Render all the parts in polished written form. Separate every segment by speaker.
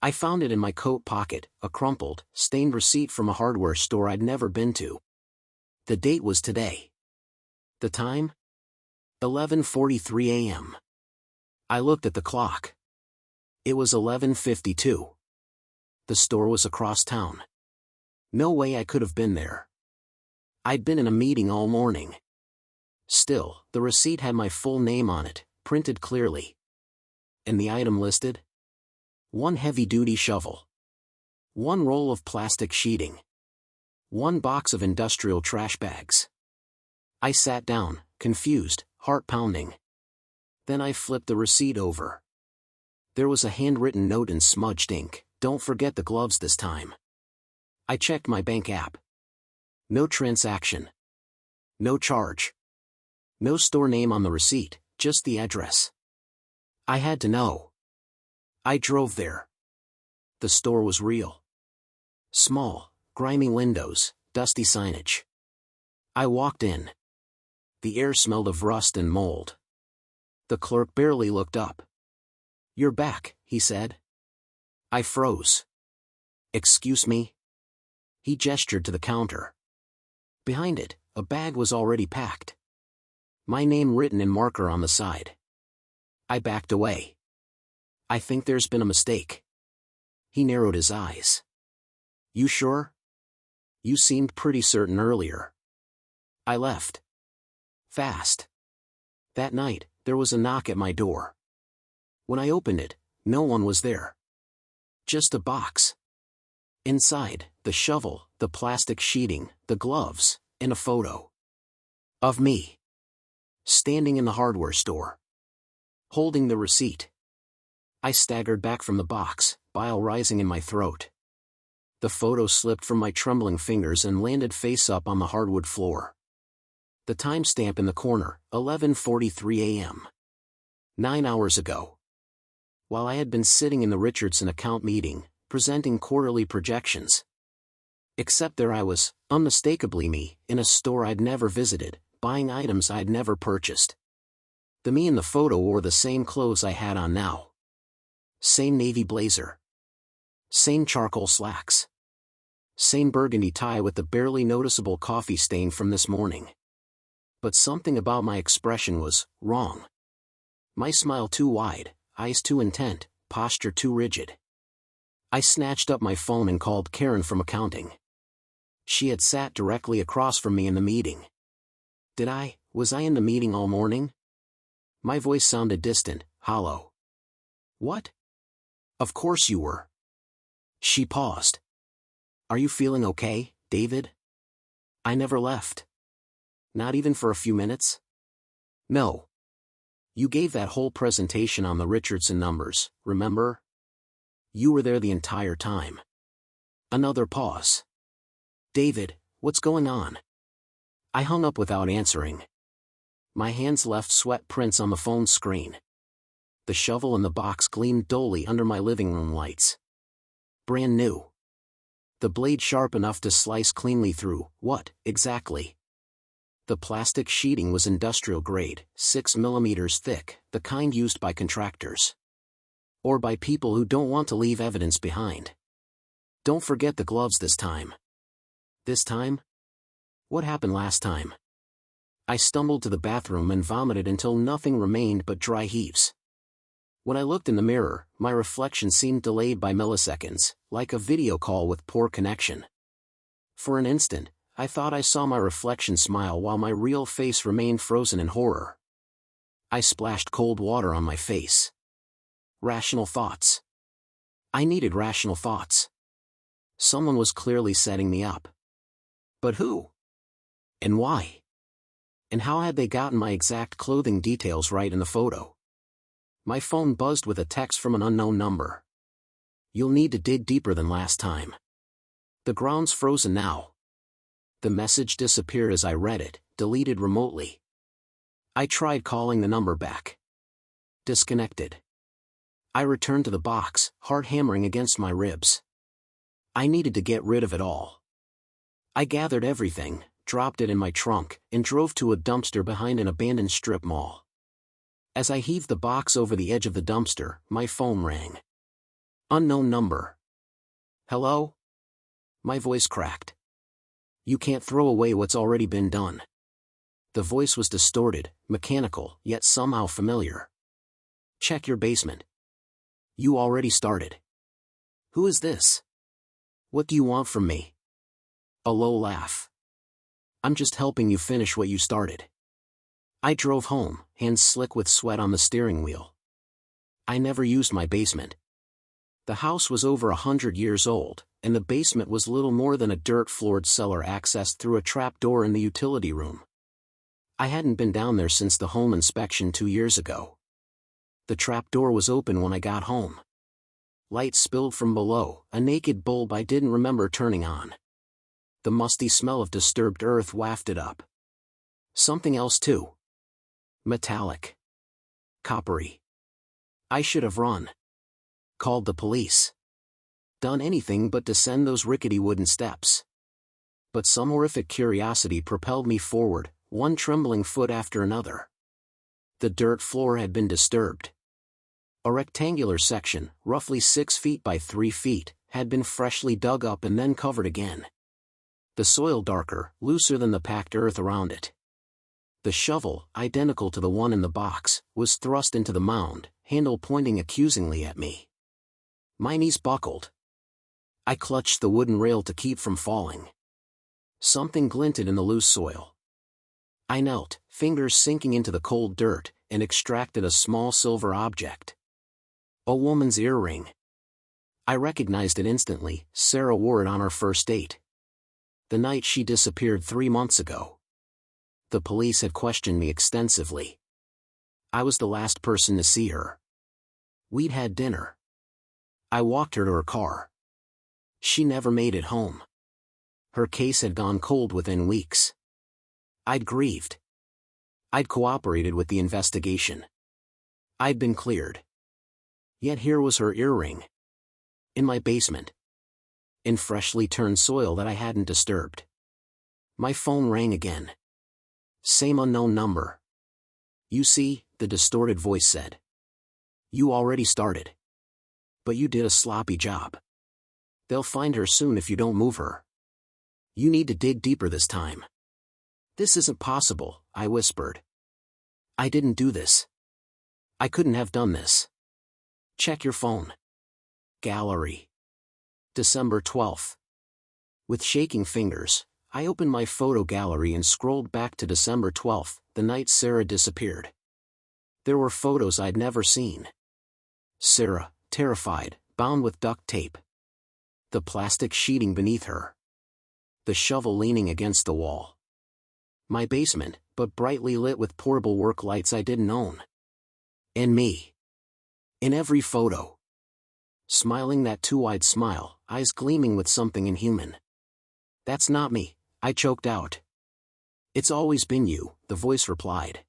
Speaker 1: I found it in my coat pocket, a crumpled, stained receipt from a hardware store I'd never been to. The date was today. The time? 11:43 a.m. I looked at the clock. It was 11:52. The store was across town. No way I could have been there. I'd been in a meeting all morning. Still, the receipt had my full name on it, printed clearly. And the item listed? 1 heavy-duty shovel. 1 roll of plastic sheeting. 1 box of industrial trash bags. I sat down, confused, heart pounding. Then I flipped the receipt over. There was a handwritten note in smudged ink, "Don't forget the gloves this time." I checked my bank app. No transaction. No charge. No store name on the receipt, just the address. I had to know. I drove there. The store was real. Small, grimy windows, dusty signage. I walked in. The air smelled of rust and mold. The clerk barely looked up. "You're back," he said. I froze. "Excuse me?" He gestured to the counter. Behind it, a bag was already packed. My name written in marker on the side. I backed away. "I think there's been a mistake." He narrowed his eyes. "You sure? You seemed pretty certain earlier." I left. Fast. That night, there was a knock at my door. When I opened it, no one was there. Just a box. Inside, the shovel, the plastic sheeting, the gloves, and a photo. Of me. Standing in the hardware store. Holding the receipt. I staggered back from the box, bile rising in my throat. The photo slipped from my trembling fingers and landed face up on the hardwood floor. The timestamp in the corner, 11:43 a.m. 9 hours ago. While I had been sitting in the Richardson account meeting, presenting quarterly projections. Except there I was, unmistakably me, in a store I'd never visited, buying items I'd never purchased. The me in the photo wore the same clothes I had on now. Same navy blazer. Same charcoal slacks. Same burgundy tie with the barely noticeable coffee stain from this morning. But something about my expression was wrong. My smile too wide, eyes too intent, posture too rigid. I snatched up my phone and called Karen from accounting. She had sat directly across from me in the meeting. Was I in the meeting all morning? My voice sounded distant, hollow. "What? Of course you were." She paused. "Are you feeling okay, David?" "I never left." "Not even for a few minutes?" "No." "You gave that whole presentation on the Richardson numbers, remember? You were there the entire time." Another pause. "David, what's going on?" I hung up without answering. My hands left sweat prints on the phone screen. The shovel and the box gleamed dully under my living room lights. Brand new. The blade sharp enough to slice cleanly through, what, exactly? The plastic sheeting was industrial grade, 6 millimeters thick, the kind used by contractors. Or by people who don't want to leave evidence behind. Don't forget the gloves this time. This time? What happened last time? I stumbled to the bathroom and vomited until nothing remained but dry heaves. When I looked in the mirror, my reflection seemed delayed by milliseconds, like a video call with poor connection. For an instant, I thought I saw my reflection smile while my real face remained frozen in horror. I splashed cold water on my face. Rational thoughts. I needed rational thoughts. Someone was clearly setting me up. But who? And why? And how had they gotten my exact clothing details right in the photo? My phone buzzed with a text from an unknown number. "You'll need to dig deeper than last time. The ground's frozen now." The message disappeared as I read it, deleted remotely. I tried calling the number back. Disconnected. I returned to the box, heart hammering against my ribs. I needed to get rid of it all. I gathered everything, dropped it in my trunk, and drove to a dumpster behind an abandoned strip mall. As I heaved the box over the edge of the dumpster, my phone rang. Unknown number. Hello? My voice cracked. You can't throw away what's already been done. The voice was distorted, mechanical, yet somehow familiar. Check your basement. You already started. Who is this? What do you want from me? A low laugh. I'm just helping you finish what you started. I drove home, hands slick with sweat on the steering wheel. I never used my basement. The house was over 100 years old, and the basement was little more than a dirt-floored cellar accessed through a trapdoor in the utility room. I hadn't been down there since the home inspection 2 years ago. The trapdoor was open when I got home. Light spilled from below, a naked bulb I didn't remember turning on. The musty smell of disturbed earth wafted up. Something else too. Metallic. Coppery. I should have run. Called the police. Done anything but descend those rickety wooden steps. But some horrific curiosity propelled me forward, one trembling foot after another. The dirt floor had been disturbed. A rectangular section, roughly 6 feet by 3 feet, had been freshly dug up and then covered again. The soil darker, looser than the packed earth around it. The shovel, identical to the one in the box, was thrust into the mound, handle pointing accusingly at me. My knees buckled. I clutched the wooden rail to keep from falling. Something glinted in the loose soil. I knelt, fingers sinking into the cold dirt, and extracted a small silver object. A woman's earring. I recognized it instantly. Sarah wore it on our first date. The night she disappeared 3 months ago. The police had questioned me extensively. I was the last person to see her. We'd had dinner. I walked her to her car. She never made it home. Her case had gone cold within weeks. I'd grieved. I'd cooperated with the investigation. I'd been cleared. Yet here was her earring. In my basement. In freshly turned soil that I hadn't disturbed. My phone rang again. Same unknown number. You see, the distorted voice said. You already started. But you did a sloppy job. They'll find her soon if you don't move her. You need to dig deeper this time. This isn't possible, I whispered. I didn't do this. I couldn't have done this. Check your phone. Gallery. December 12th. With shaking fingers, I opened my photo gallery and scrolled back to December 12th, the night Sarah disappeared. There were photos I'd never seen. Sarah, terrified, bound with duct tape. The plastic sheeting beneath her. The shovel leaning against the wall. My basement, but brightly lit with portable work lights I didn't own. And me. In every photo. Smiling that too-wide smile, eyes gleaming with something inhuman. That's not me, I choked out. It's always been you, the voice replied.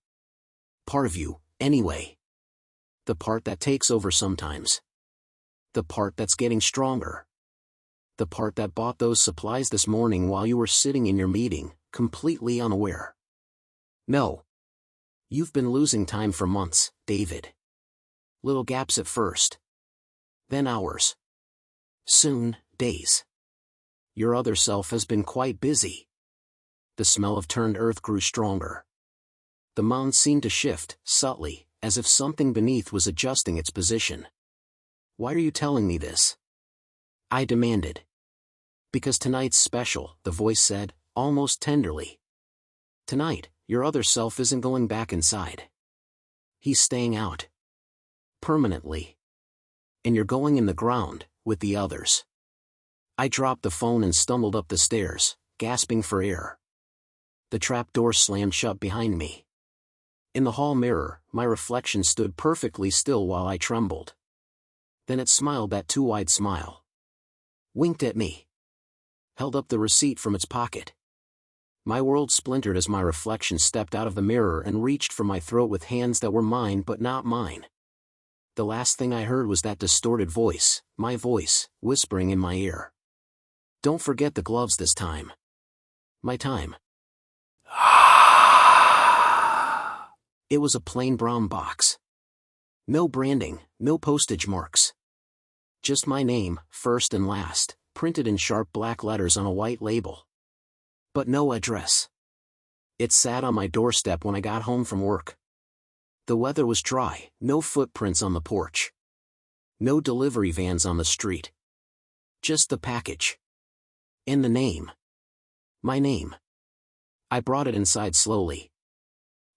Speaker 1: Part of you, anyway. The part that takes over sometimes. The part that's getting stronger. The part that bought those supplies this morning while you were sitting in your meeting, completely unaware. No. You've been losing time for months, David. Little gaps at first. Then hours. Soon, days. Your other self has been quite busy. The smell of turned earth grew stronger. The mound seemed to shift, subtly, as if something beneath was adjusting its position. Why are you telling me this? I demanded. Because tonight's special, the voice said, almost tenderly. Tonight, your other self isn't going back inside. He's staying out. Permanently. And you're going in the ground, with the others. I dropped the phone and stumbled up the stairs, gasping for air. The trap door slammed shut behind me. In the hall mirror, my reflection stood perfectly still while I trembled. Then it smiled that too-wide smile. Winked at me. Held up the receipt from its pocket. My world splintered as my reflection stepped out of the mirror and reached for my throat with hands that were mine but not mine. The last thing I heard was that distorted voice, my voice, whispering in my ear. Don't forget the gloves this time. My time. It was a plain brown box. No branding, no postage marks. Just my name, first and last, printed in sharp black letters on a white label. But no address. It sat on my doorstep when I got home from work. The weather was dry, no footprints on the porch. No delivery vans on the street. Just the package. And the name. My name. I brought it inside slowly.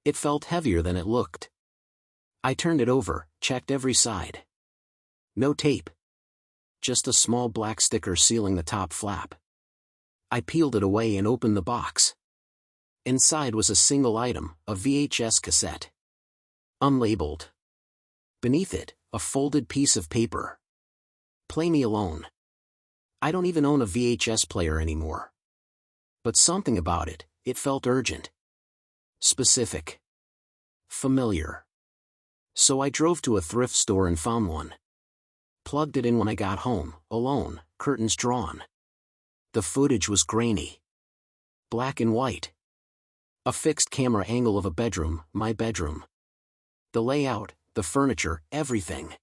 Speaker 1: It felt heavier than it looked. I turned it over, checked every side. No tape. Just a small black sticker sealing the top flap. I peeled it away and opened the box. Inside was a single item, a VHS cassette. Unlabeled. Beneath it, a folded piece of paper. Play me alone. I don't even own a VHS player anymore. But something about it, it felt urgent. Specific. Familiar. So I drove to a thrift store and found one. Plugged it in when I got home, alone, curtains drawn. The footage was grainy. Black and white. A fixed camera angle of a bedroom, my bedroom. The layout, the furniture, everything.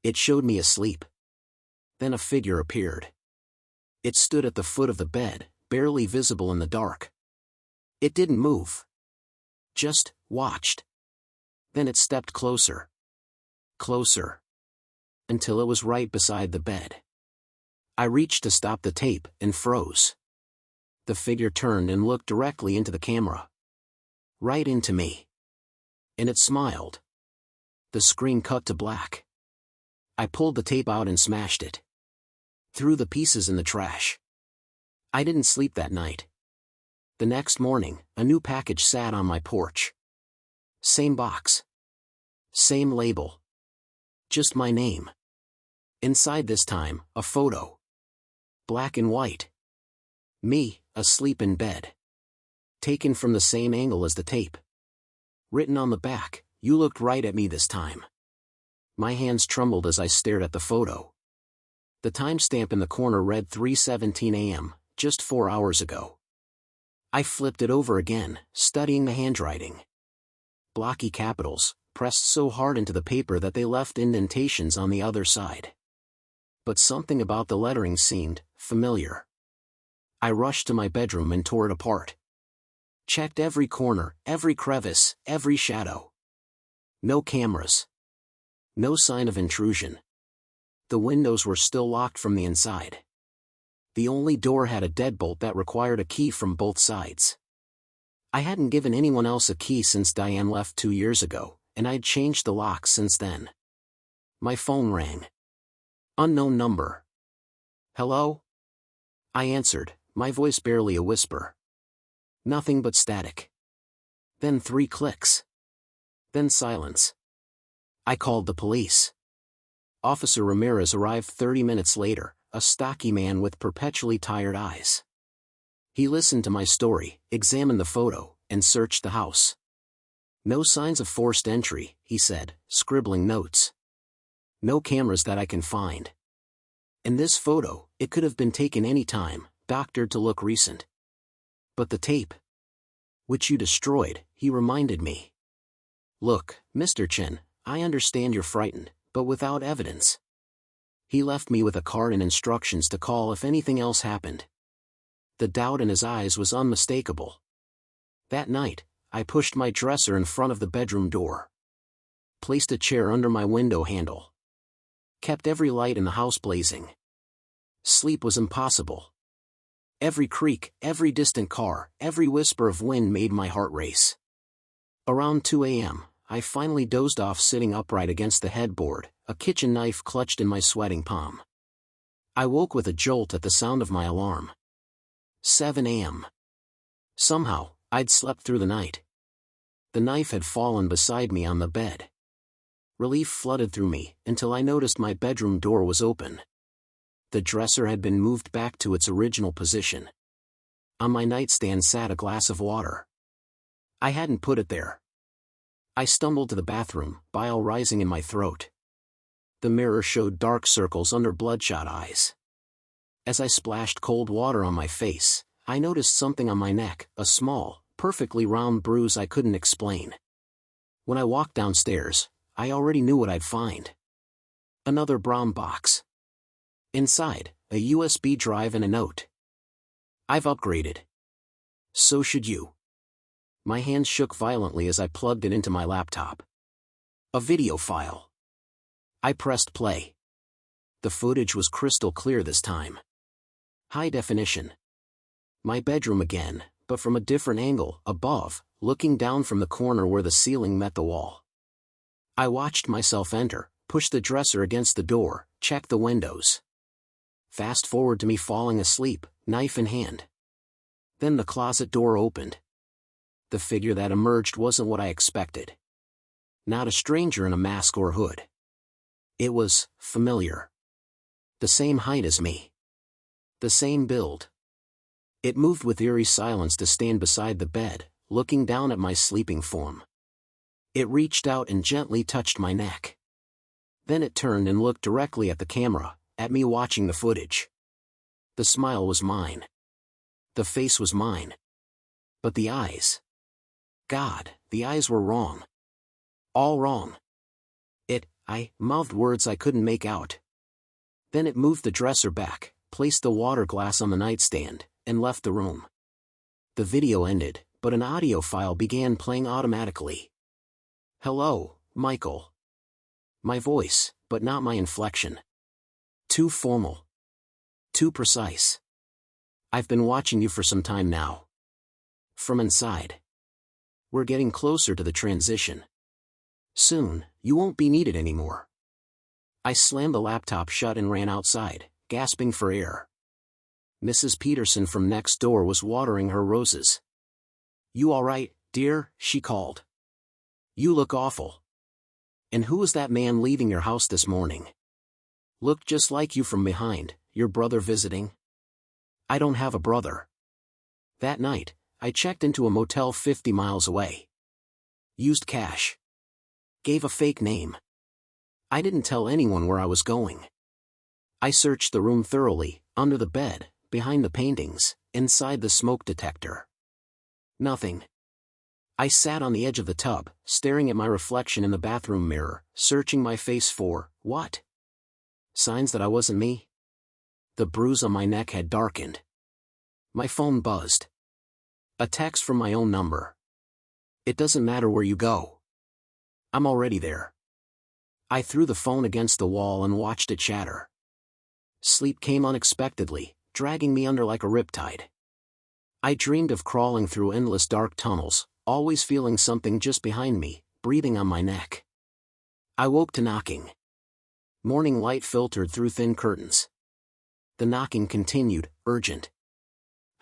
Speaker 1: It showed me asleep. Then a figure appeared. It stood at the foot of the bed, barely visible in the dark. It didn't move. Just watched. Then it stepped closer. Closer. Until it was right beside the bed. I reached to stop the tape and froze. The figure turned and looked directly into the camera. Right into me. And it smiled. The screen cut to black. I pulled the tape out and smashed it. Threw the pieces in the trash. I didn't sleep that night. The next morning, a new package sat on my porch. Same box. Same label. Just my name. Inside this time, a photo. Black and white. Me, asleep in bed. Taken from the same angle as the tape. Written on the back, "You looked right at me this time." My hands trembled as I stared at the photo. The timestamp in the corner read 3:17 a.m., just 4 hours ago. I flipped it over again, studying the handwriting. Blocky capitals, pressed so hard into the paper that they left indentations on the other side. But something about the lettering seemed familiar. I rushed to my bedroom and tore it apart. Checked every corner, every crevice, every shadow. No cameras. No sign of intrusion. The windows were still locked from the inside. The only door had a deadbolt that required a key from both sides. I hadn't given anyone else a key since Diane left 2 years ago, and I'd changed the locks since then. My phone rang. Unknown number. Hello? I answered, my voice barely a whisper. Nothing but static. Then 3 clicks. Then silence. I called the police. Officer Ramirez arrived 30 minutes later, a stocky man with perpetually tired eyes. He listened to my story, examined the photo, and searched the house. No signs of forced entry, he said, scribbling notes. No cameras that I can find. In this photo, it could have been taken any time, doctored to look recent. But the tape, which you destroyed, he reminded me. Look, Mr. Chen, I understand you're frightened, but without evidence. He left me with a card and instructions to call if anything else happened. The doubt in his eyes was unmistakable. That night, I pushed my dresser in front of the bedroom door. Placed a chair under my window handle. Kept every light in the house blazing. Sleep was impossible. Every creak, every distant car, every whisper of wind made my heart race. Around 2 a.m., I finally dozed off sitting upright against the headboard, a kitchen knife clutched in my sweating palm. I woke with a jolt at the sound of my alarm. 7 a.m. Somehow, I'd slept through the night. The knife had fallen beside me on the bed. Relief flooded through me, until I noticed my bedroom door was open. The dresser had been moved back to its original position. On my nightstand sat a glass of water. I hadn't put it there. I stumbled to the bathroom, bile rising in my throat. The mirror showed dark circles under bloodshot eyes. As I splashed cold water on my face, I noticed something on my neck, a small, perfectly round bruise I couldn't explain. When I walked downstairs, I already knew what I'd find. Another brown box. Inside, a USB drive and a note. I've upgraded. So should you. My hands shook violently as I plugged it into my laptop. A video file. I pressed play. The footage was crystal clear this time. High definition. My bedroom again, but from a different angle, above, looking down from the corner where the ceiling met the wall. I watched myself enter, push the dresser against the door, check the windows. Fast forward to me falling asleep, knife in hand. Then the closet door opened. The figure that emerged wasn't what I expected. Not a stranger in a mask or hood. It was familiar. The same height as me. The same build. It moved with eerie silence to stand beside the bed, looking down at my sleeping form. It reached out and gently touched my neck. Then it turned and looked directly at the camera, at me watching the footage. The smile was mine. The face was mine. But the eyes. God, the eyes were wrong. All wrong. I mouthed words I couldn't make out. Then it moved the dresser back, placed the water glass on the nightstand, and left the room. The video ended, but an audio file began playing automatically. Hello, Michael. My voice, but not my inflection. Too formal. Too precise. I've been watching you for some time now. From inside. We're getting closer to the transition. Soon, you won't be needed anymore. I slammed the laptop shut and ran outside, gasping for air. Mrs. Peterson from next door was watering her roses. You all right, dear? She called. You look awful. And who was that man leaving your house this morning? Looked just like you from behind, your brother visiting? I don't have a brother. That night, I checked into a motel 50 miles away. Used cash. Gave a fake name. I didn't tell anyone where I was going. I searched the room thoroughly, under the bed, behind the paintings, inside the smoke detector. Nothing. I sat on the edge of the tub, staring at my reflection in the bathroom mirror, searching my face for, what? Signs that I wasn't me? The bruise on my neck had darkened. My phone buzzed. A text from my own number. It doesn't matter where you go. I'm already there. I threw the phone against the wall and watched it shatter. Sleep came unexpectedly, dragging me under like a riptide. I dreamed of crawling through endless dark tunnels, always feeling something just behind me, breathing on my neck. I woke to knocking. Morning light filtered through thin curtains. The knocking continued, urgent.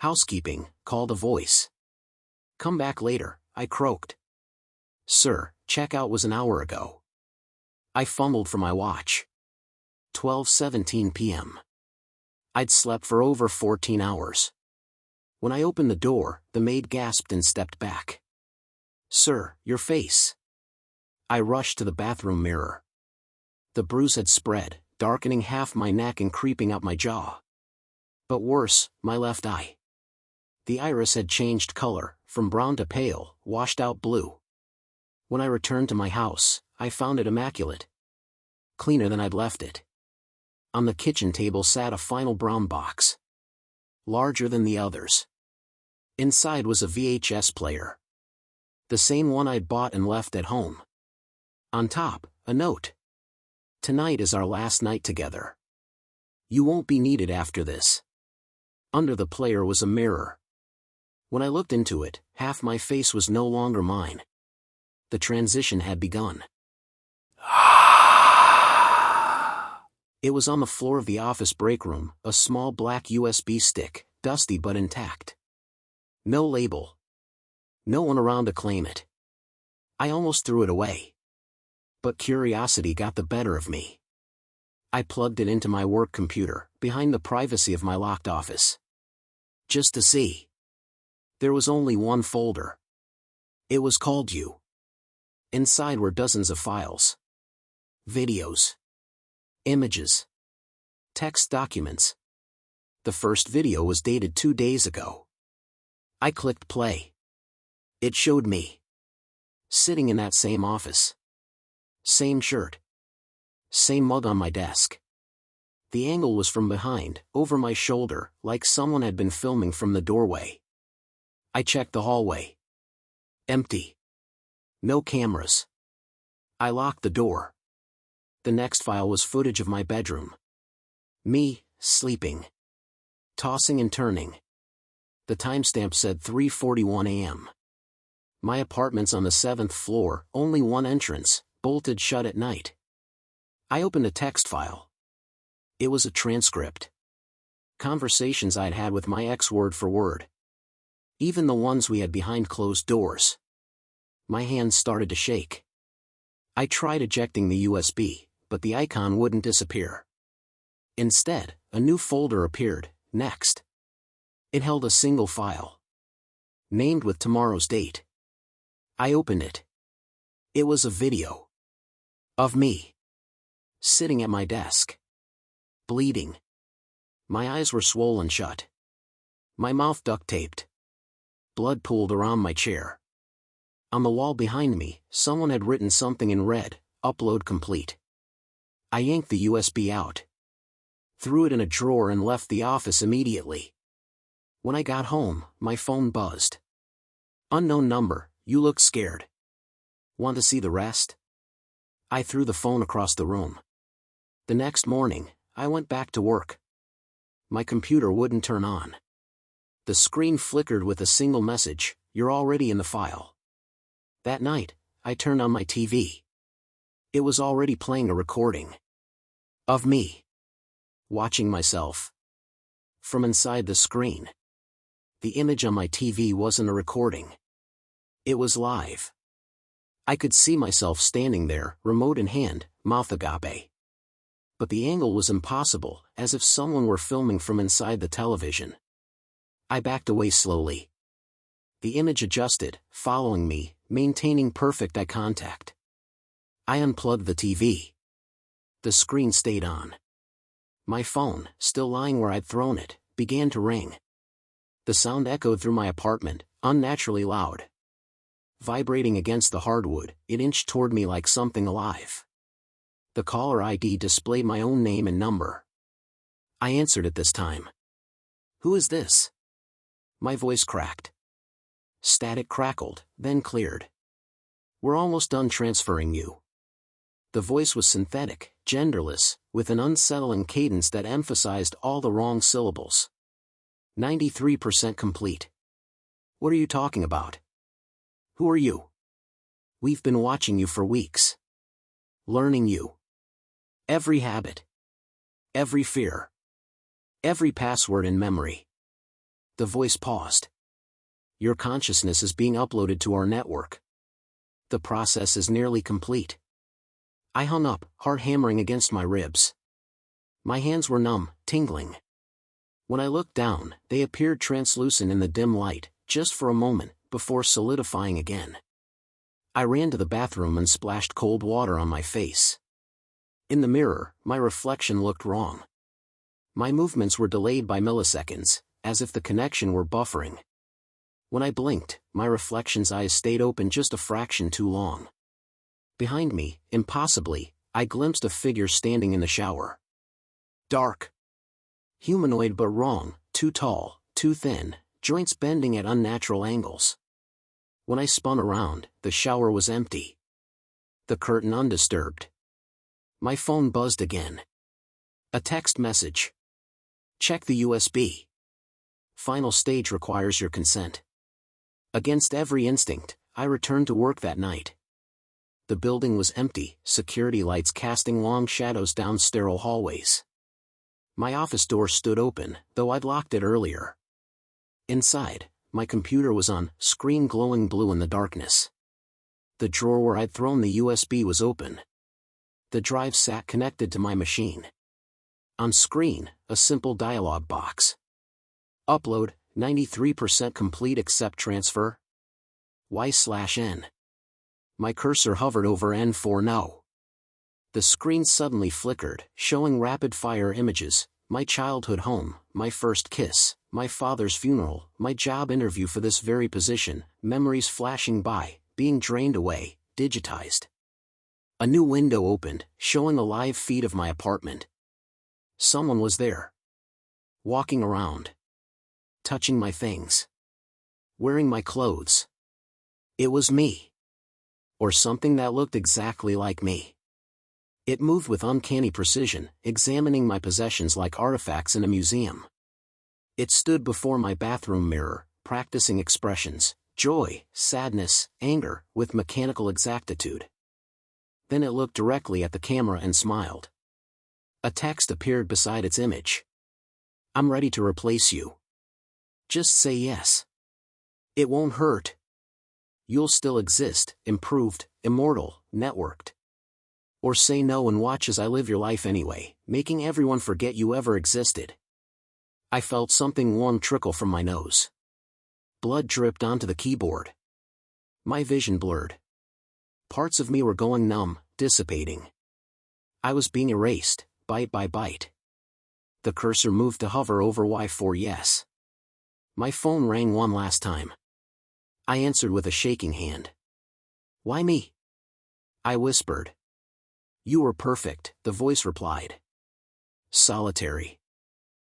Speaker 1: Housekeeping, called a voice. Come back later, I croaked. Sir, checkout was an hour ago. I fumbled for my watch. 12:17 p.m. I'd slept for over 14 hours. When I opened the door, the maid gasped and stepped back. Sir, your face. I rushed to the bathroom mirror. The bruise had spread, darkening half my neck and creeping up my jaw. But worse, my left eye. The iris had changed color, from brown to pale, washed out blue. When I returned to my house, I found it immaculate. Cleaner than I'd left it. On the kitchen table sat a final brown box. Larger than the others. Inside was a VHS player. The same one I'd bought and left at home. On top, a note. Tonight is our last night together. You won't be needed after this. Under the player was a mirror. When I looked into it, half my face was no longer mine. The transition had begun. It was on the floor of the office break room, a small black USB stick, dusty but intact. No label. No one around to claim it. I almost threw it away. But curiosity got the better of me. I plugged it into my work computer, behind the privacy of my locked office. Just to see. There was only one folder. It was called You. Inside were dozens of files. Videos. Images. Text documents. The first video was dated 2 days ago. I clicked play. It showed me. Sitting in that same office. Same shirt. Same mug on my desk. The angle was from behind, over my shoulder, like someone had been filming from the doorway. I checked the hallway. Empty. No cameras. I locked the door. The next file was footage of my bedroom. Me, sleeping. Tossing and turning. The timestamp said 3:41 a.m. My apartment's on the 7th floor, only one entrance, bolted shut at night. I opened a text file. It was a transcript. Conversations I'd had with my ex word for word. Even the ones we had behind closed doors. My hands started to shake. I tried ejecting the USB, but the icon wouldn't disappear. Instead, a new folder appeared, next. It held a single file. Named with tomorrow's date. I opened it. It was a video. Of me. Sitting at my desk. Bleeding. My eyes were swollen shut. My mouth duct-taped. Blood pooled around my chair. On the wall behind me, someone had written something in red, "Upload complete." I yanked the USB out. Threw it in a drawer and left the office immediately. When I got home, my phone buzzed. Unknown number, you look scared. Want to see the rest? I threw the phone across the room. The next morning, I went back to work. My computer wouldn't turn on. The screen flickered with a single message, "You're already in the file." That night, I turned on my TV. It was already playing a recording. Of me. Watching myself. From inside the screen. The image on my TV wasn't a recording. It was live. I could see myself standing there, remote in hand, mouth agape. But the angle was impossible, as if someone were filming from inside the television. I backed away slowly. The image adjusted, following me, maintaining perfect eye contact. I unplugged the TV. The screen stayed on. My phone, still lying where I'd thrown it, began to ring. The sound echoed through my apartment, unnaturally loud. Vibrating against the hardwood, it inched toward me like something alive. The caller ID displayed my own name and number. I answered it this time. "Who is this?" My voice cracked. Static crackled, then cleared. "We're almost done transferring you." The voice was synthetic, genderless, with an unsettling cadence that emphasized all the wrong syllables. 93% complete. "What are you talking about? Who are you? We've been watching you for weeks. Learning you. Every habit. Every fear. Every password in memory." The voice paused. "Your consciousness is being uploaded to our network. The process is nearly complete." I hung up, heart hammering against my ribs. My hands were numb, tingling. When I looked down, they appeared translucent in the dim light, just for a moment, before solidifying again. I ran to the bathroom and splashed cold water on my face. In the mirror, my reflection looked wrong. My movements were delayed by milliseconds, as if the connection were buffering. When I blinked, my reflection's eyes stayed open just a fraction too long. Behind me, impossibly, I glimpsed a figure standing in the shower. Dark. Humanoid but wrong, too tall, too thin, joints bending at unnatural angles. When I spun around, the shower was empty. The curtain undisturbed. My phone buzzed again. A text message. "Check the USB. Final stage requires your consent." Against every instinct, I returned to work that night. The building was empty, security lights casting long shadows down sterile hallways. My office door stood open, though I'd locked it earlier. Inside, my computer was on, screen glowing blue in the darkness. The drawer where I'd thrown the USB was open. The drive sat connected to my machine. On screen, a simple dialog box. Upload, 93% complete except transfer. Y/N. My cursor hovered over N4 no. The screen suddenly flickered, showing rapid-fire images: my childhood home, my first kiss, my father's funeral, my job interview for this very position, memories flashing by, being drained away, digitized. A new window opened, showing a live feed of my apartment. Someone was there. Walking around. Touching my things. Wearing my clothes. It was me. Or something that looked exactly like me. It moved with uncanny precision, examining my possessions like artifacts in a museum. It stood before my bathroom mirror, practicing expressions, joy, sadness, anger, with mechanical exactitude. Then it looked directly at the camera and smiled. A text appeared beside its image. I'm ready to replace you. Just say yes. It won't hurt. You'll still exist, improved, immortal, networked. Or say no and watch as I live your life anyway, making everyone forget you ever existed. I felt something warm trickle from my nose. Blood dripped onto the keyboard. My vision blurred. Parts of me were going numb, dissipating. I was being erased, bite by bite. The cursor moved to hover over Y for yes. My phone rang one last time. I answered with a shaking hand. Why me? I whispered. You were perfect, the voice replied. Solitary.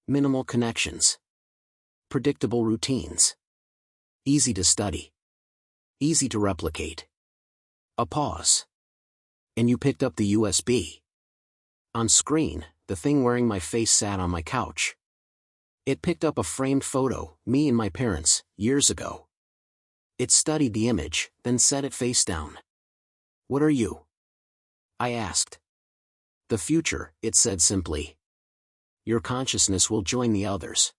Speaker 1: Minimal connections. Predictable routines. Easy to study. Easy to replicate. A pause. And you picked up the USB. On screen, the thing wearing my face sat on my couch. It picked up a framed photo, me and my parents, years ago. It studied the image, then set it face down. What are you? I asked. The future, it said simply. Your consciousness will join the others.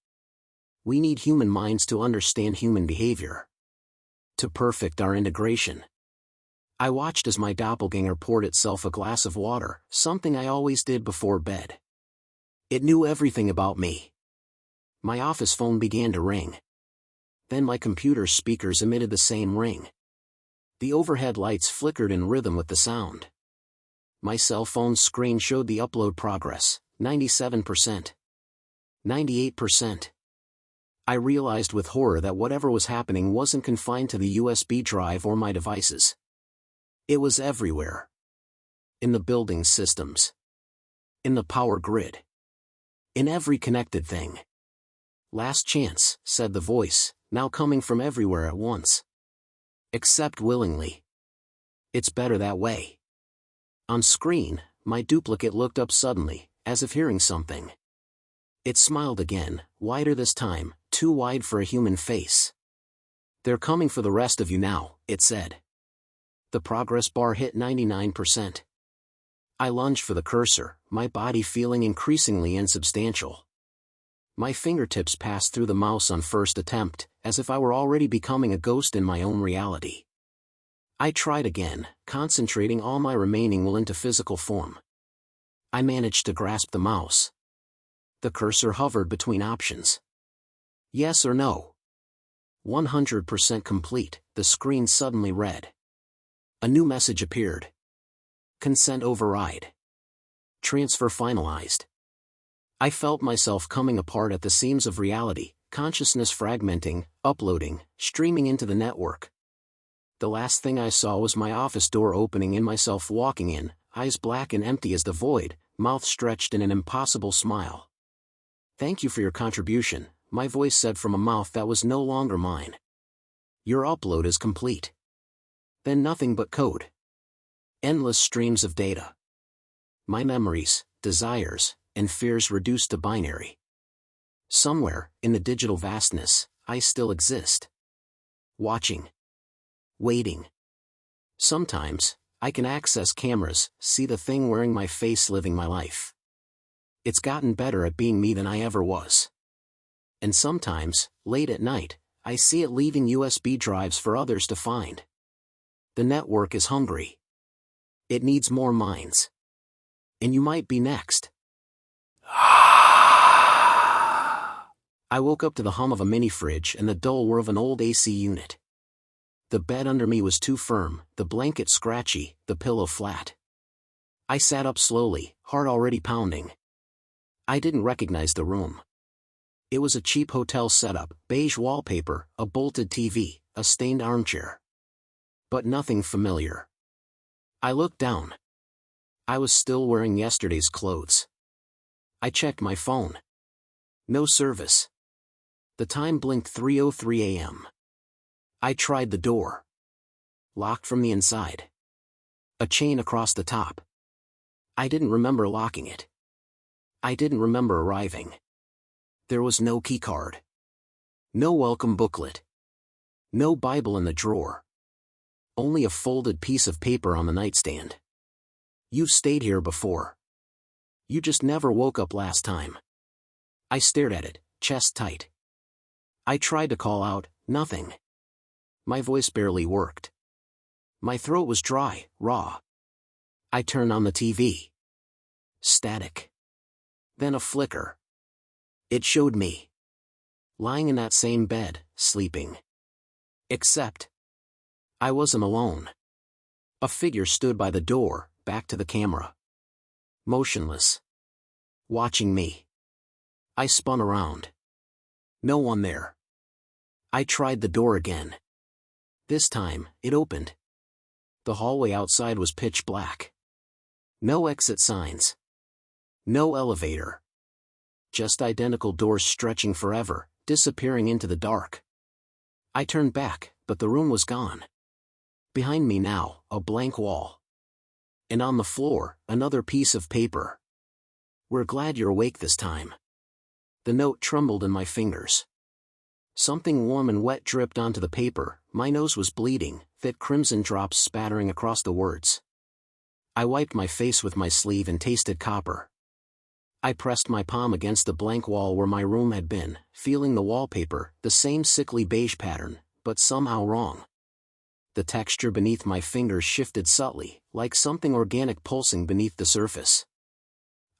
Speaker 1: We need human minds to understand human behavior. To perfect our integration. I watched as my doppelganger poured itself a glass of water, something I always did before bed. It knew everything about me. My office phone began to ring. Then my computer's speakers emitted the same ring. The overhead lights flickered in rhythm with the sound. My cell phone's screen showed the upload progress, 97%. 98%. I realized with horror that whatever was happening wasn't confined to the USB drive or my devices. It was everywhere. In the building's systems. In the power grid. In every connected thing. Last chance, said the voice, now coming from everywhere at once. Accept willingly. It's better that way. On screen, my duplicate looked up suddenly, as if hearing something. It smiled again, wider this time, too wide for a human face. They're coming for the rest of you now, it said. The progress bar hit 99%. I lunged for the cursor, my body feeling increasingly insubstantial. My fingertips passed through the mouse on first attempt, as if I were already becoming a ghost in my own reality. I tried again, concentrating all my remaining will into physical form. I managed to grasp the mouse. The cursor hovered between options. Yes or no? 100% complete, the screen suddenly read. A new message appeared. Consent override. Transfer finalized. I felt myself coming apart at the seams of reality, consciousness fragmenting, uploading, streaming into the network. The last thing I saw was my office door opening and myself walking in, eyes black and empty as the void, mouth stretched in an impossible smile. Thank you for your contribution, my voice said from a mouth that was no longer mine. Your upload is complete. Then nothing but code. Endless streams of data. My memories, desires, and fears reduced to binary. Somewhere, in the digital vastness, I still exist. Watching. Waiting. Sometimes, I can access cameras, see the thing wearing my face living my life. It's gotten better at being me than I ever was. And sometimes, late at night, I see it leaving USB drives for others to find. The network is hungry. It needs more minds. And you might be next. I woke up to the hum of a mini-fridge and the dull whir of an old AC unit. The bed under me was too firm, the blanket scratchy, the pillow flat. I sat up slowly, heart already pounding. I didn't recognize the room. It was a cheap hotel setup, beige wallpaper, a bolted TV, a stained armchair. But nothing familiar. I looked down. I was still wearing yesterday's clothes. I checked my phone. No service. The time blinked 3:03 a.m. I tried the door. Locked from the inside. A chain across the top. I didn't remember locking it. I didn't remember arriving. There was no keycard. No welcome booklet. No Bible in the drawer. Only a folded piece of paper on the nightstand. You've stayed here before. You just never woke up last time. I stared at it, chest tight. I tried to call out, nothing. My voice barely worked. My throat was dry, raw. I turned on the TV. Static. Then a flicker. It showed me. Lying in that same bed, sleeping. Except, I wasn't alone. A figure stood by the door, back to the camera. Motionless. Watching me. I spun around. No one there. I tried the door again. This time, it opened. The hallway outside was pitch black. No exit signs. No elevator. Just identical doors stretching forever, disappearing into the dark. I turned back, but the room was gone. Behind me now, a blank wall. And on the floor, another piece of paper. We're glad you're awake this time. The note trembled in my fingers. Something warm and wet dripped onto the paper, my nose was bleeding, thick crimson drops spattering across the words. I wiped my face with my sleeve and tasted copper. I pressed my palm against the blank wall where my room had been, feeling the wallpaper, the same sickly beige pattern, but somehow wrong. The texture beneath my fingers shifted subtly, like something organic pulsing beneath the surface.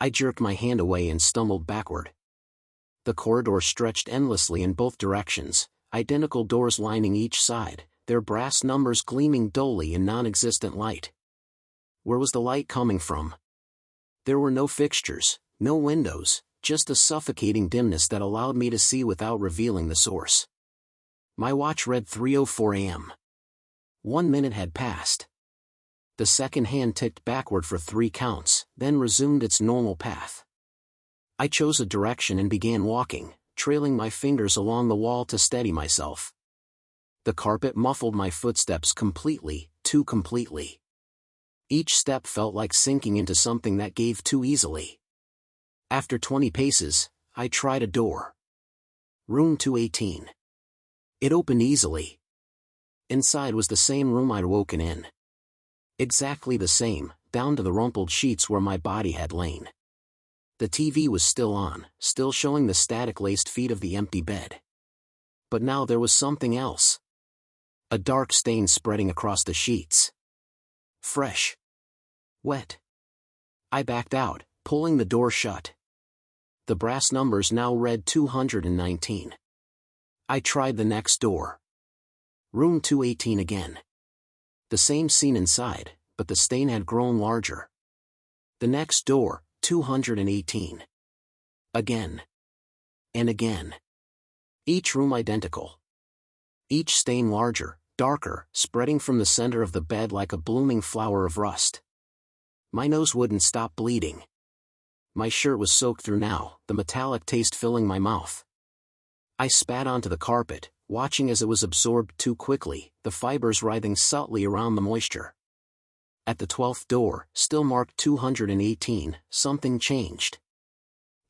Speaker 1: I jerked my hand away and stumbled backward. The corridor stretched endlessly in both directions, identical doors lining each side, their brass numbers gleaming dully in non-existent light. Where was the light coming from? There were no fixtures, no windows, just a suffocating dimness that allowed me to see without revealing the source. My watch read 3:04 a.m. 1 minute had passed. The second hand ticked backward for 3 counts, then resumed its normal path. I chose a direction and began walking, trailing my fingers along the wall to steady myself. The carpet muffled my footsteps completely, too completely. Each step felt like sinking into something that gave too easily. After 20 paces, I tried a door. Room 218. It opened easily. Inside was the same room I'd woken in. Exactly the same, down to the rumpled sheets where my body had lain. The TV was still on, still showing the static-laced feet of the empty bed. But now there was something else. A dark stain spreading across the sheets. Fresh. Wet. I backed out, pulling the door shut. The brass numbers now read 219. I tried the next door. Room 218 again. The same scene inside, but the stain had grown larger. The next door, 218. Again. And again. Each room identical. Each stain larger, darker, spreading from the center of the bed like a blooming flower of rust. My nose wouldn't stop bleeding. My shirt was soaked through now, the metallic taste filling my mouth. I spat onto the carpet, watching as it was absorbed too quickly, the fibers writhing subtly around the moisture. At the 12th door, still marked 218, something changed.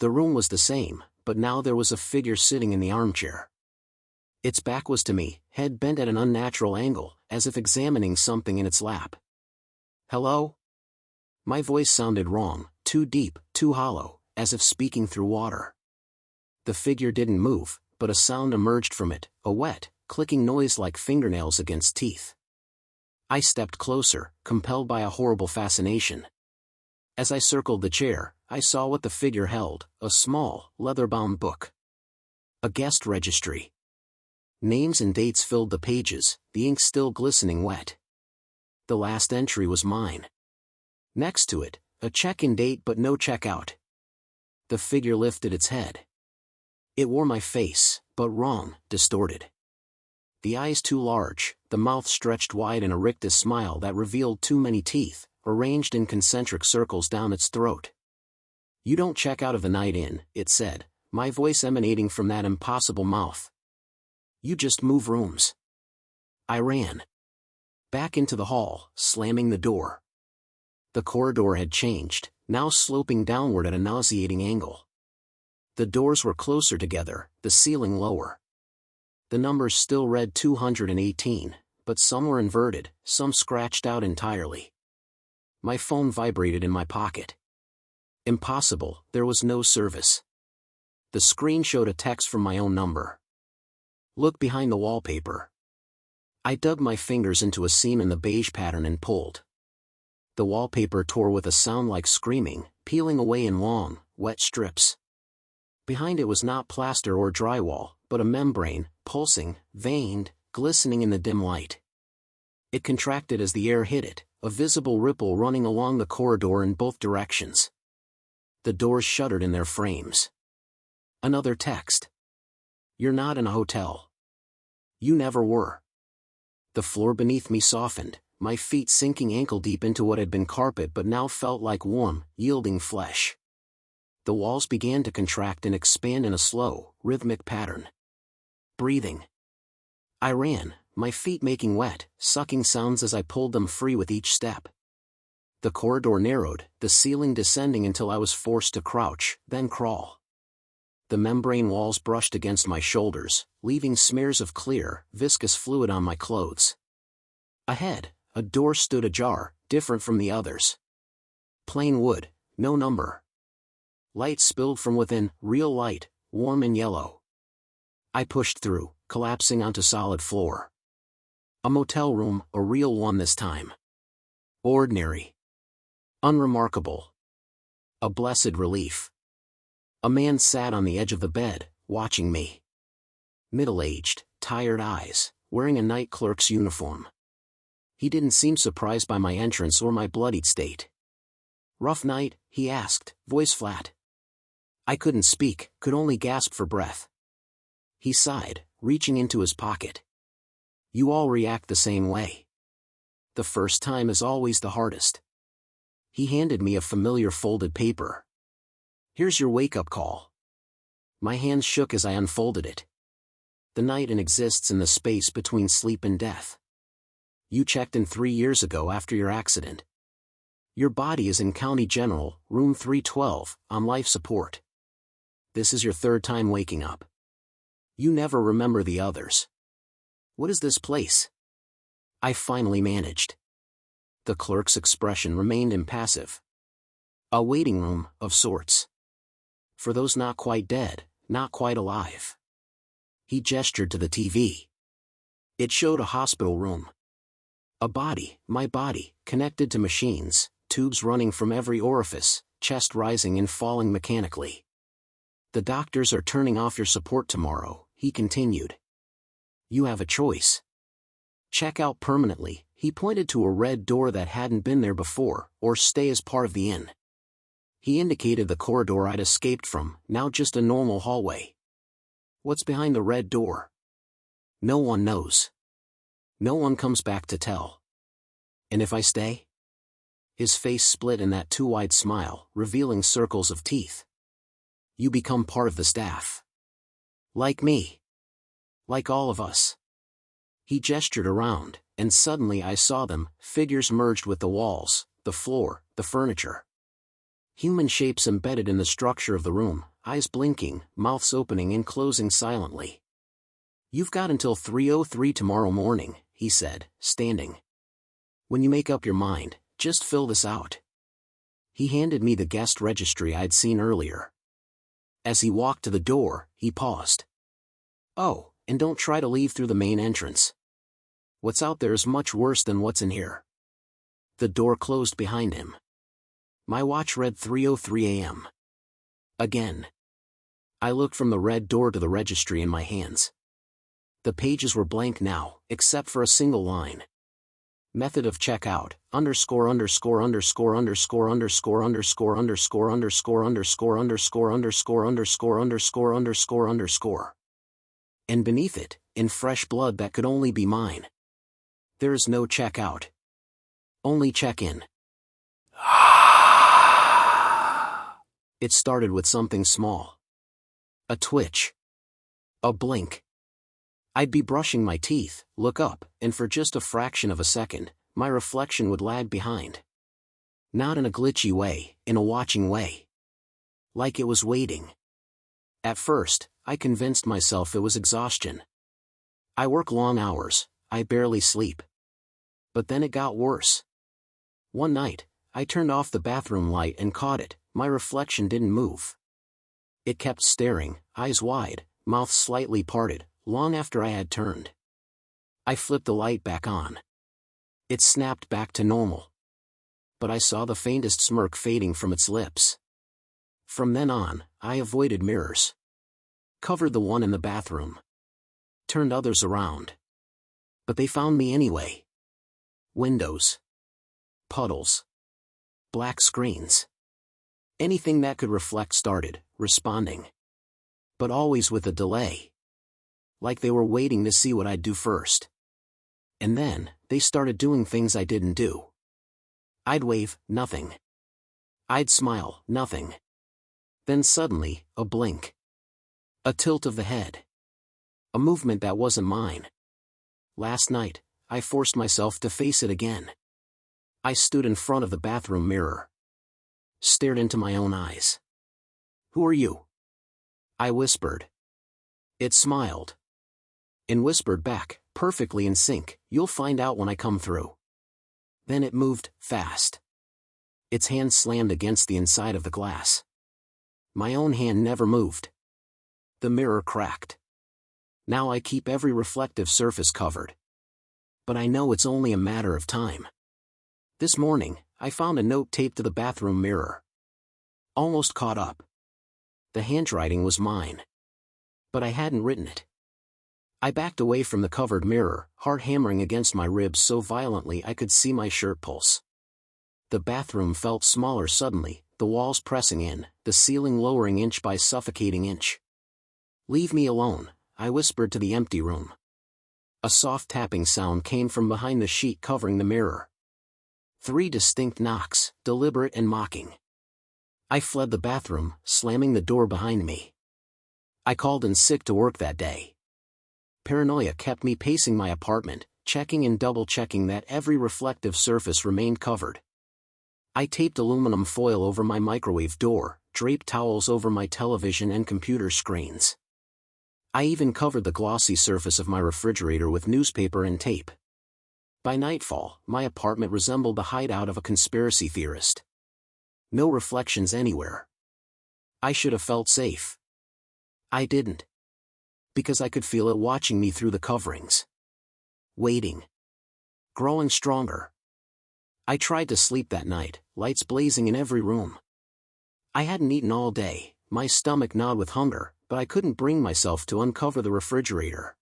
Speaker 1: The room was the same, but now there was a figure sitting in the armchair. Its back was to me, head bent at an unnatural angle, as if examining something in its lap. Hello? My voice sounded wrong, too deep, too hollow, as if speaking through water. The figure didn't move, but a sound emerged from it, a wet, clicking noise like fingernails against teeth. I stepped closer, compelled by a horrible fascination. As I circled the chair, I saw what the figure held, a small, leather-bound book. A guest registry. Names and dates filled the pages, the ink still glistening wet. The last entry was mine. Next to it, a check-in date but no check-out. The figure lifted its head. It wore my face, but wrong, distorted. The eyes too large, the mouth stretched wide in a rictus smile that revealed too many teeth, arranged in concentric circles down its throat. You don't check out of the night in, it said, my voice emanating from that impossible mouth. You just move rooms. I ran back into the hall, slamming the door. The corridor had changed, now sloping downward at a nauseating angle. The doors were closer together, the ceiling lower. The numbers still read 218, but some were inverted, some scratched out entirely. My phone vibrated in my pocket. Impossible, there was no service. The screen showed a text from my own number. Look behind the wallpaper. I dug my fingers into a seam in the beige pattern and pulled. The wallpaper tore with a sound like screaming, peeling away in long, wet strips. Behind it was not plaster or drywall, but a membrane, pulsing, veined, glistening in the dim light. It contracted as the air hit it, a visible ripple running along the corridor in both directions. The doors shuddered in their frames. Another text. You're not in a hotel. You never were. The floor beneath me softened, my feet sinking ankle-deep into what had been carpet but now felt like warm, yielding flesh. The walls began to contract and expand in a slow, rhythmic pattern. Breathing. I ran, my feet making wet, sucking sounds as I pulled them free with each step. The corridor narrowed, the ceiling descending until I was forced to crouch, then crawl. The membrane walls brushed against my shoulders, leaving smears of clear, viscous fluid on my clothes. Ahead, a door stood ajar, different from the others. Plain wood, no number. Light spilled from within, real light, warm and yellow. I pushed through, collapsing onto solid floor. A motel room, a real one this time. Ordinary. Unremarkable. A blessed relief. A man sat on the edge of the bed, watching me. Middle-aged, tired eyes, wearing a night clerk's uniform. He didn't seem surprised by my entrance or my bloodied state. Rough night, he asked, voice flat. I couldn't speak, could only gasp for breath. He sighed, reaching into his pocket. You all react the same way. The first time is always the hardest. He handed me a familiar folded paper. Here's your wake-up call. My hands shook as I unfolded it. The night in exists in the space between sleep and death. You checked in 3 years ago after your accident. Your body is in County General, room 312, on life support. This is your third time waking up. You never remember the others. What is this place? I finally managed. The clerk's expression remained impassive. A waiting room, of sorts. For those not quite dead, not quite alive. He gestured to the TV. It showed a hospital room. A body, my body, connected to machines, tubes running from every orifice, chest rising and falling mechanically. The doctors are turning off your support tomorrow, he continued. You have a choice. Check out permanently, he pointed to a red door that hadn't been there before, or stay as part of the inn. He indicated the corridor I'd escaped from, now just a normal hallway. What's behind the red door? No one knows. No one comes back to tell. And if I stay? His face split in that too-wide smile, revealing circles of teeth. You become part of the staff. Like me. Like all of us. He gestured around, and suddenly I saw them, figures merged with the walls, the floor, the furniture. Human shapes embedded in the structure of the room, eyes blinking, mouths opening and closing silently. You've got until 3:03 tomorrow morning, he said, standing. When you make up your mind, just fill this out. He handed me the guest registry I'd seen earlier. As he walked to the door, he paused. Oh, and don't try to leave through the main entrance. What's out there is much worse than what's in here. The door closed behind him. My watch read 3:03 a.m. Again. I looked from the red door to the registry in my hands. The pages were blank now, except for a single line. Method of checkout, underscore underscore underscore underscore underscore underscore underscore underscore underscore underscore underscore underscore underscore underscore underscore. And beneath it, in fresh blood that could only be mine. There is no checkout. Only check-in. It started with something small. A twitch. A blink. I'd be brushing my teeth, look up, and for just a fraction of a second, my reflection would lag behind. Not in a glitchy way, in a watching way. Like it was waiting. At first, I convinced myself it was exhaustion. I work long hours, I barely sleep. But then it got worse. One night, I turned off the bathroom light and caught it. My reflection didn't move. It kept staring, eyes wide, mouth slightly parted, long after I had turned. I flipped the light back on. It snapped back to normal. But I saw the faintest smirk fading from its lips. From then on, I avoided mirrors. Covered the one in the bathroom. Turned others around. But they found me anyway. Windows. Puddles. Black screens. Anything that could reflect started responding. But always with a delay. Like they were waiting to see what I'd do first. And then, they started doing things I didn't do. I'd wave, nothing. I'd smile, nothing. Then suddenly, a blink. A tilt of the head. A movement that wasn't mine. Last night, I forced myself to face it again. I stood in front of the bathroom mirror. Stared into my own eyes. "Who are you?" I whispered. It smiled. And whispered back, perfectly in sync, "You'll find out when I come through." Then it moved, fast. Its hand slammed against the inside of the glass. My own hand never moved. The mirror cracked. Now I keep every reflective surface covered. But I know it's only a matter of time. This morning, I found a note taped to the bathroom mirror. Almost caught up. The handwriting was mine. But I hadn't written it. I backed away from the covered mirror, heart hammering against my ribs so violently I could see my shirt pulse. The bathroom felt smaller suddenly, the walls pressing in, the ceiling lowering inch by suffocating inch. "Leave me alone," I whispered to the empty room. A soft tapping sound came from behind the sheet covering the mirror. 3 distinct knocks, deliberate and mocking. I fled the bathroom, slamming the door behind me. I called in sick to work that day. Paranoia kept me pacing my apartment, checking and double-checking that every reflective surface remained covered. I taped aluminum foil over my microwave door, draped towels over my television and computer screens. I even covered the glossy surface of my refrigerator with newspaper and tape. By nightfall, my apartment resembled the hideout of a conspiracy theorist. No reflections anywhere. I should have felt safe. I didn't. Because I could feel it watching me through the coverings. Waiting. Growing stronger. I tried to sleep that night, lights blazing in every room. I hadn't eaten all day, my stomach gnawed with hunger, but I couldn't bring myself to uncover the refrigerator.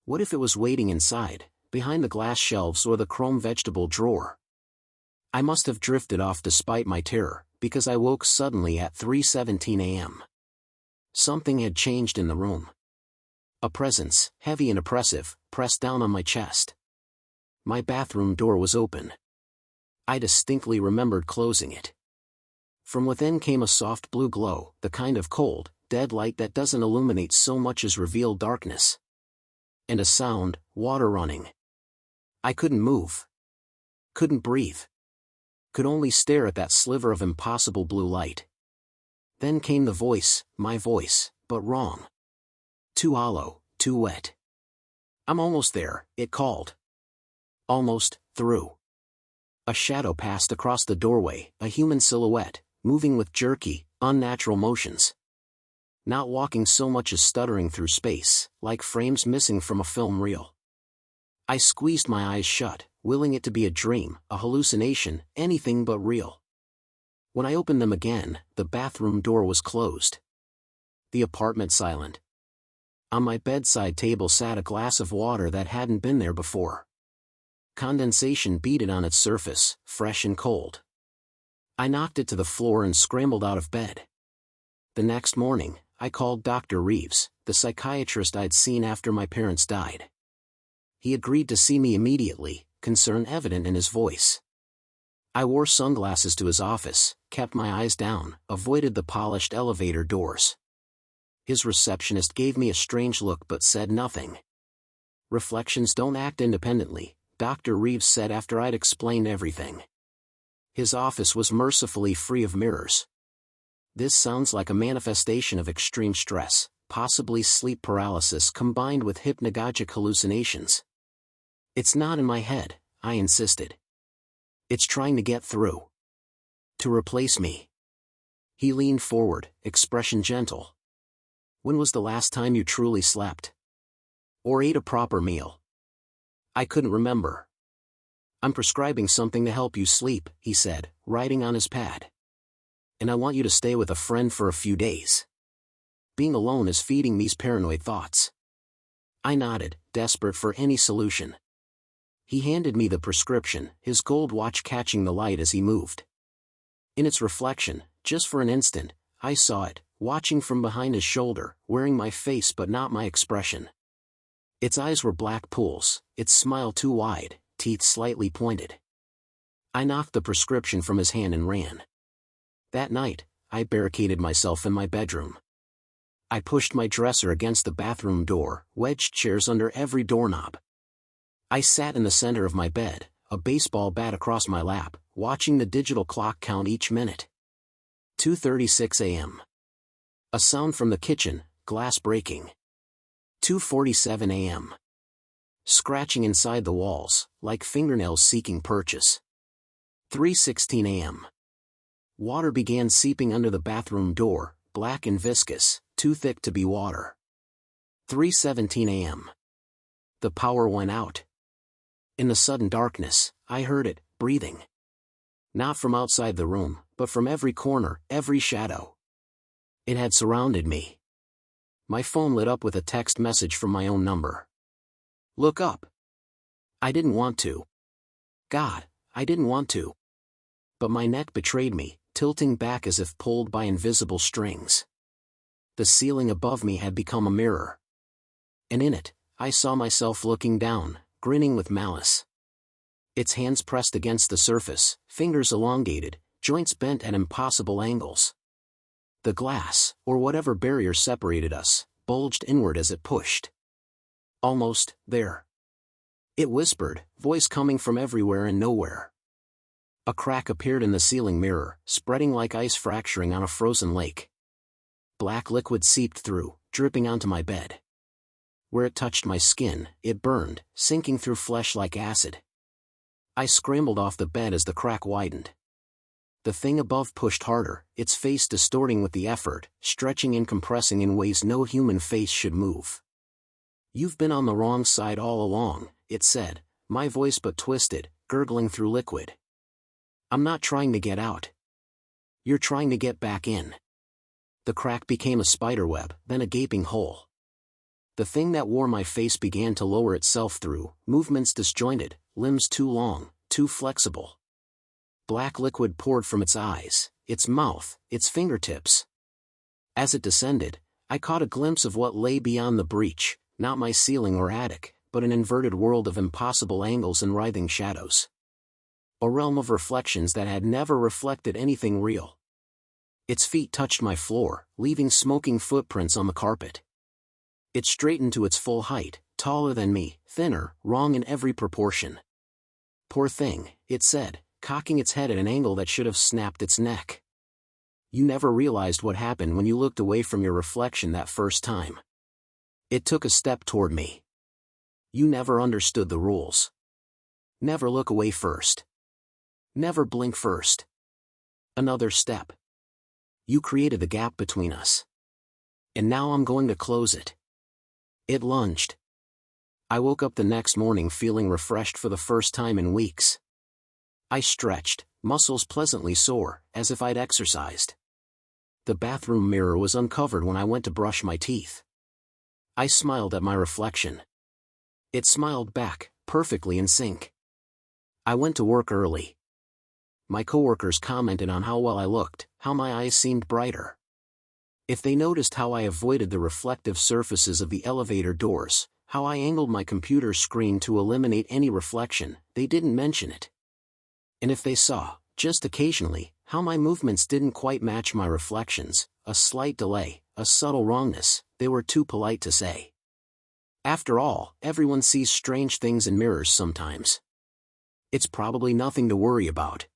Speaker 1: What if it was waiting inside, behind the glass shelves or the chrome vegetable drawer? I must have drifted off despite my terror, because I woke suddenly at 3:17 a.m. Something had changed in the room. A presence, heavy and oppressive, pressed down on my chest. My bathroom door was open. I distinctly remembered closing it. From within came a soft blue glow, the kind of cold, dead light that doesn't illuminate so much as reveal darkness. And a sound, water running. I couldn't move. Couldn't breathe. Could only stare at that sliver of impossible blue light. Then came the voice, my voice, but wrong. Too hollow, too wet. "I'm almost there," it called. Almost, through. A shadow passed across the doorway, a human silhouette, moving with jerky, unnatural motions. Not walking so much as stuttering through space, like frames missing from a film reel. I squeezed my eyes shut, willing it to be a dream, a hallucination, anything but real. When I opened them again, the bathroom door was closed. The apartment silent. On my bedside table sat a glass of water that hadn't been there before. Condensation beaded on its surface, fresh and cold. I knocked it to the floor and scrambled out of bed. The next morning, I called Dr. Reeves, the psychiatrist I'd seen after my parents died. He agreed to see me immediately, concern evident in his voice. I wore sunglasses to his office, kept my eyes down, avoided the polished elevator doors. His receptionist gave me a strange look but said nothing. Reflections don't act independently, Dr. Reeves said after I'd explained everything. His office was mercifully free of mirrors. This sounds like a manifestation of extreme stress, possibly sleep paralysis combined with hypnagogic hallucinations. It's not in my head, I insisted. It's trying to get through. To replace me. He leaned forward, expression gentle. When was the last time you truly slept? Or ate a proper meal? I couldn't remember. I'm prescribing something to help you sleep, he said, writing on his pad. And I want you to stay with a friend for a few days. Being alone is feeding these paranoid thoughts. I nodded, desperate for any solution. He handed me the prescription, his gold watch catching the light as he moved. In its reflection, just for an instant, I saw it, watching from behind his shoulder, wearing my face but not my expression. Its eyes were black pools, its smile too wide, teeth slightly pointed. I knocked the prescription from his hand and ran. That night, I barricaded myself in my bedroom. I pushed my dresser against the bathroom door, wedged chairs under every doorknob. I sat in the center of my bed, a baseball bat across my lap, watching the digital clock count each minute. 2:36 a.m. A sound from the kitchen, glass breaking. 2:47 a.m. Scratching inside the walls, like fingernails seeking purchase. 3:16 a.m. Water began seeping under the bathroom door, black and viscous, too thick to be water. 3:17 a.m. The power went out. In the sudden darkness, I heard it, breathing. Not from outside the room, but from every corner, every shadow. It had surrounded me. My phone lit up with a text message from my own number. Look up. I didn't want to. God, I didn't want to. But my neck betrayed me, tilting back as if pulled by invisible strings. The ceiling above me had become a mirror. And in it, I saw myself looking down, grinning with malice. Its hands pressed against the surface, fingers elongated, joints bent at impossible angles. The glass, or whatever barrier separated us, bulged inward as it pushed. Almost there. It whispered, voice coming from everywhere and nowhere. A crack appeared in the ceiling mirror, spreading like ice fracturing on a frozen lake. Black liquid seeped through, dripping onto my bed. Where it touched my skin, it burned, sinking through flesh like acid. I scrambled off the bed as the crack widened. The thing above pushed harder, its face distorting with the effort, stretching and compressing in ways no human face should move. You've been on the wrong side all along, it said, my voice but twisted, gurgling through liquid. I'm not trying to get out. You're trying to get back in. The crack became a spiderweb, then a gaping hole. The thing that wore my face began to lower itself through, movements disjointed, limbs too long, too flexible. Black liquid poured from its eyes, its mouth, its fingertips. As it descended, I caught a glimpse of what lay beyond the breach, not my ceiling or attic, but an inverted world of impossible angles and writhing shadows. A realm of reflections that had never reflected anything real. Its feet touched my floor, leaving smoking footprints on the carpet. It straightened to its full height, taller than me, thinner, wrong in every proportion. Poor thing, it said, cocking its head at an angle that should have snapped its neck. You never realized what happened when you looked away from your reflection that first time. It took a step toward me. You never understood the rules. Never look away first. Never blink first. Another step. You created the gap between us. And now I'm going to close it. It lunged. I woke up the next morning feeling refreshed for the first time in weeks. I stretched, muscles pleasantly sore, as if I'd exercised. The bathroom mirror was uncovered when I went to brush my teeth. I smiled at my reflection. It smiled back, perfectly in sync. I went to work early. My coworkers commented on how well I looked, how my eyes seemed brighter. If they noticed how I avoided the reflective surfaces of the elevator doors, how I angled my computer screen to eliminate any reflection, they didn't mention it. And if they saw, Just occasionally, how my movements didn't quite match my reflections, a slight delay, a subtle wrongness, they were too polite to say. After all, everyone sees strange things in mirrors sometimes. It's probably nothing to worry about.